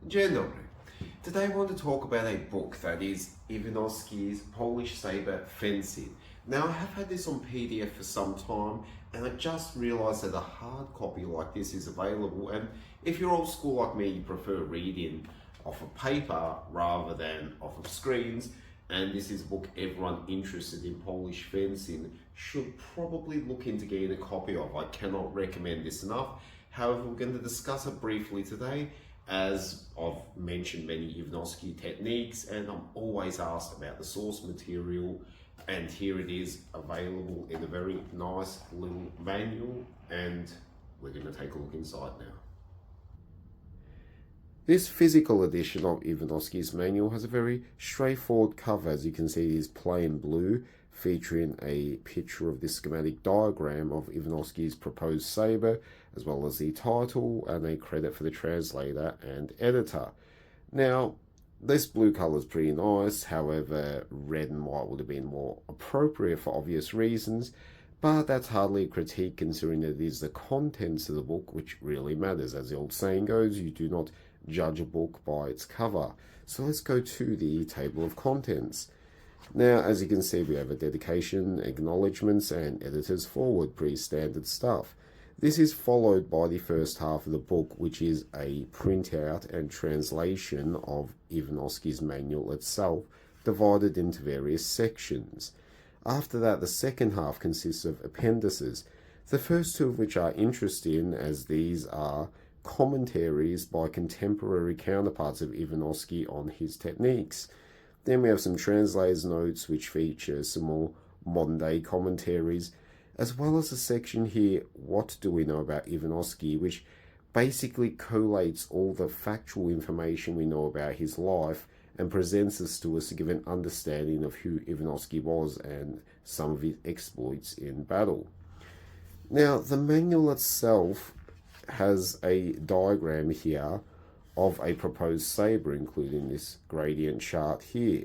Dzień dobry. Today I want to talk about a book that is Ivanowski's Polish Sabre Fencing. Now I have had this on PDF for some time and I just realised that a hard copy like this is available, and if you're old school like me, you prefer reading off of paper rather than off of screens, and this is a book everyone interested in Polish fencing should probably look into getting a copy of. I cannot recommend this enough. However, we're going to discuss it briefly today, as I've mentioned many Ivanowski techniques and I'm always asked about the source material, and here it is available in a very nice little manual, and we're going to take a look inside now. This physical edition of Ivanowski's manual has a very straightforward cover. As you can see, it is plain blue, featuring a picture of the schematic diagram of Ivanowski's proposed sabre, as well as the title and a credit for the translator and editor. Now, this blue colour is pretty nice, however, red and white would have been more appropriate for obvious reasons, but that's hardly a critique considering that it is the contents of the book which really matters. As the old saying goes, you do not judge a book by its cover. So let's go to the table of contents. Now, as you can see, we have a dedication, acknowledgements, and editor's forward, pretty standard stuff. This is followed by the first half of the book, which is a printout and translation of Ivanowski's manual itself, divided into various sections. After that, the second half consists of appendices, the first two of which are interesting, as these are commentaries by contemporary counterparts of Ivanowski on his techniques. Then we have some translator's notes which feature some more modern day commentaries, as well as a section here, What Do We Know About Ivanowski, which basically collates all the factual information we know about his life and presents us to us to give an understanding of who Ivanowski was and some of his exploits in battle. Now, the manual itself has a diagram here of a proposed sabre, including this gradient chart here.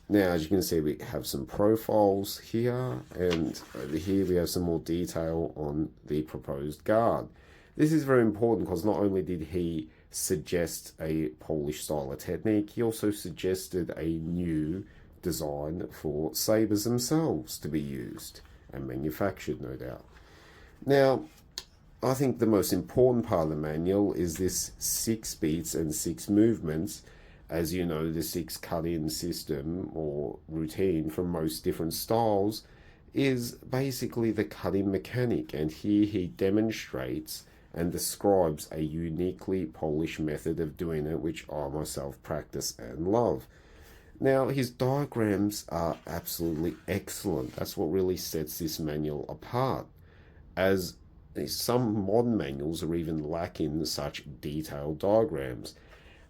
Now, as you can see, we have some profiles here, and over here we have some more detail on the proposed guard. This is very important because not only did he suggest a Polish style of technique, he also suggested a new design for sabres themselves to be used and manufactured, no doubt. Now, I think the most important part of the manual is this 6 beats and 6 movements. As you know, the 6 cut-in system or routine from most different styles is basically the cutting mechanic, and here he demonstrates and describes a uniquely Polish method of doing it, which I myself practice and love. Now, his diagrams are absolutely excellent. That's what really sets this manual apart, as some modern manuals are even lacking such detailed diagrams.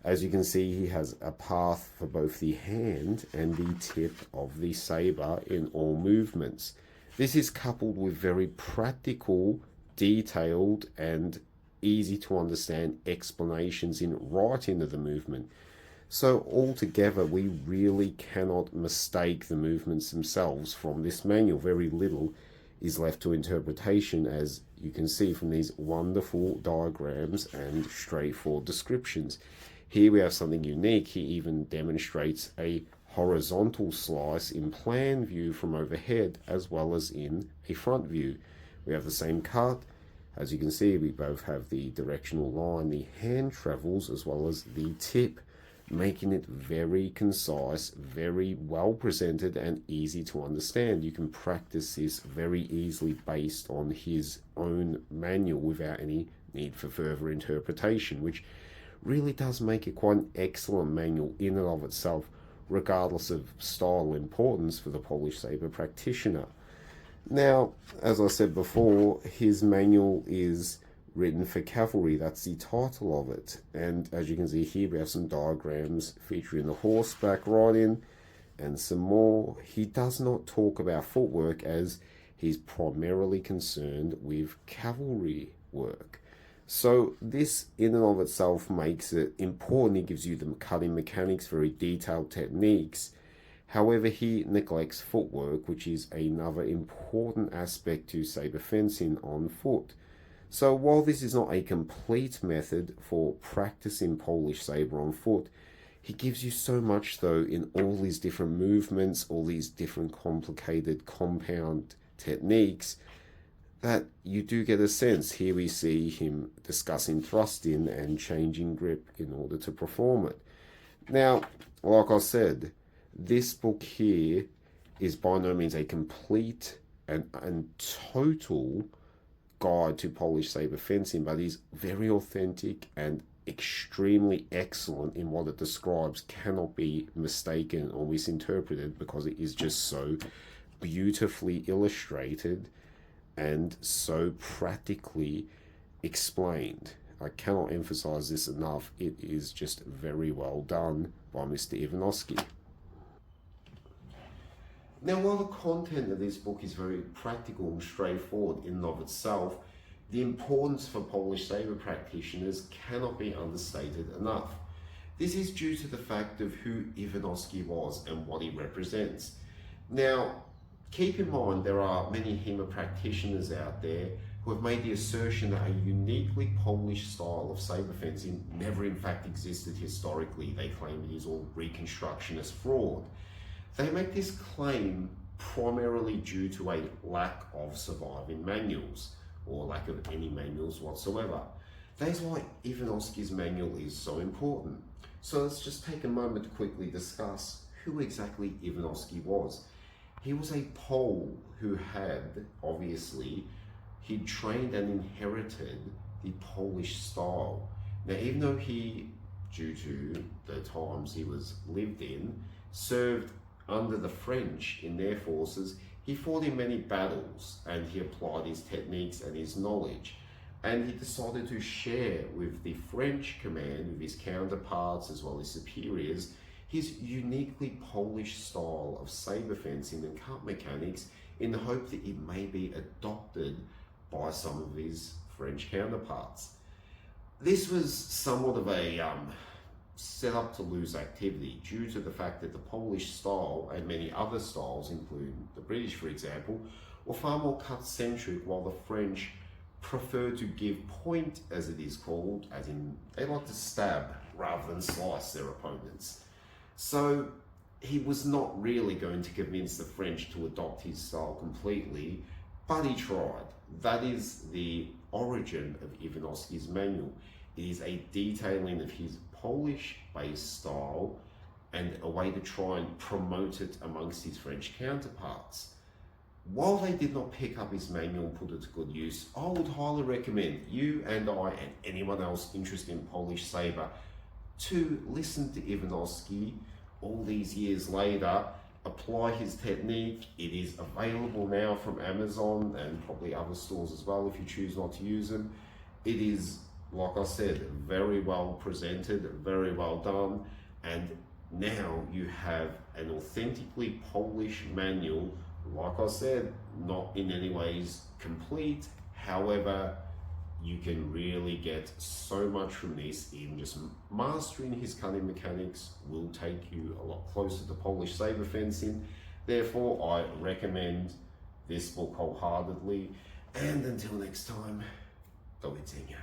As you can see, he has a path for both the hand and the tip of the sabre in all movements. This is coupled with very practical, detailed, and easy to understand explanations in writing of the movement. So altogether, we really cannot mistake the movements themselves from this manual. Very little is left to interpretation, as you can see from these wonderful diagrams and straightforward descriptions. Here we have something unique. He even demonstrates a horizontal slice in plan view from overhead as well as in a front view. We have the same cut. As you can see, we both have the directional line, the hand travels, as well as the tip, making it very concise, very well presented, and easy to understand. You can practice this very easily based on his own manual without any need for further interpretation, which really does make it quite an excellent manual in and of itself, regardless of style importance for the Polish sabre practitioner. Now, as I said before, his manual is written for cavalry. That's the title of it. And as you can see here, we have some diagrams featuring the horseback riding and some more. He does not talk about footwork, as he's primarily concerned with cavalry work. So this in and of itself makes it important. He gives you the cutting mechanics, very detailed techniques. However, he neglects footwork, which is another important aspect to sabre fencing on foot. So while this is not a complete method for practicing Polish sabre on foot, he gives you so much though in all these different movements, all these different complicated compound techniques, that you do get a sense. Here we see him discussing thrusting and changing grip in order to perform it. Now, like I said, this book here is by no means a complete and total guide to Polish sabre fencing, but is very authentic and extremely excellent in what it describes, cannot be mistaken or misinterpreted because it is just so beautifully illustrated and so practically explained. I cannot emphasize this enough. It is just very well done by Mr. Ivanowski. Now, while the content of this book is very practical and straightforward in and of itself, the importance for Polish sabre practitioners cannot be understated enough. This is due to the fact of who Ivanowski was and what he represents. Now, keep in mind there are many HEMA practitioners out there who have made the assertion that a uniquely Polish style of sabre fencing never in fact existed historically. They claim it is all reconstructionist fraud. They make this claim primarily due to a lack of surviving manuals, or lack of any manuals whatsoever. That is why Ivanowski's manual is so important. So let's just take a moment to quickly discuss who exactly Ivanowski was. He was a Pole who had, obviously, he'd trained and inherited the Polish style. Now, even though he, due to the times he was lived in, served under the French in their forces, he fought in many battles and he applied his techniques and his knowledge. And he decided to share with the French command, with his counterparts as well as superiors, his uniquely Polish style of sabre fencing and cut mechanics in the hope that it may be adopted by some of his French counterparts. This was somewhat of a set up to lose activity due to the fact that the Polish style and many other styles, including the British for example, were far more cut-centric, while the French prefer to give point, as it is called, as in they like to stab rather than slice their opponents. So he was not really going to convince the French to adopt his style completely, but he tried. That is the origin of Ivanowski's manual. It is a detailing of his Polish-based style and a way to try and promote it amongst his French counterparts. While they did not pick up his manual and put it to good use, I would highly recommend you and I and anyone else interested in Polish sabre to listen to Ivanowski all these years later, apply his technique. It is available now from Amazon and probably other stores as well if you choose not to use them. It is, like I said, very well presented, very well done, and now you have an authentically Polish manual. Like I said, not in any ways complete, however, you can really get so much from this. Even just mastering his cutting mechanics will take you a lot closer to Polish sabre fencing. Therefore, I recommend this book wholeheartedly, and until next time, do widzenia.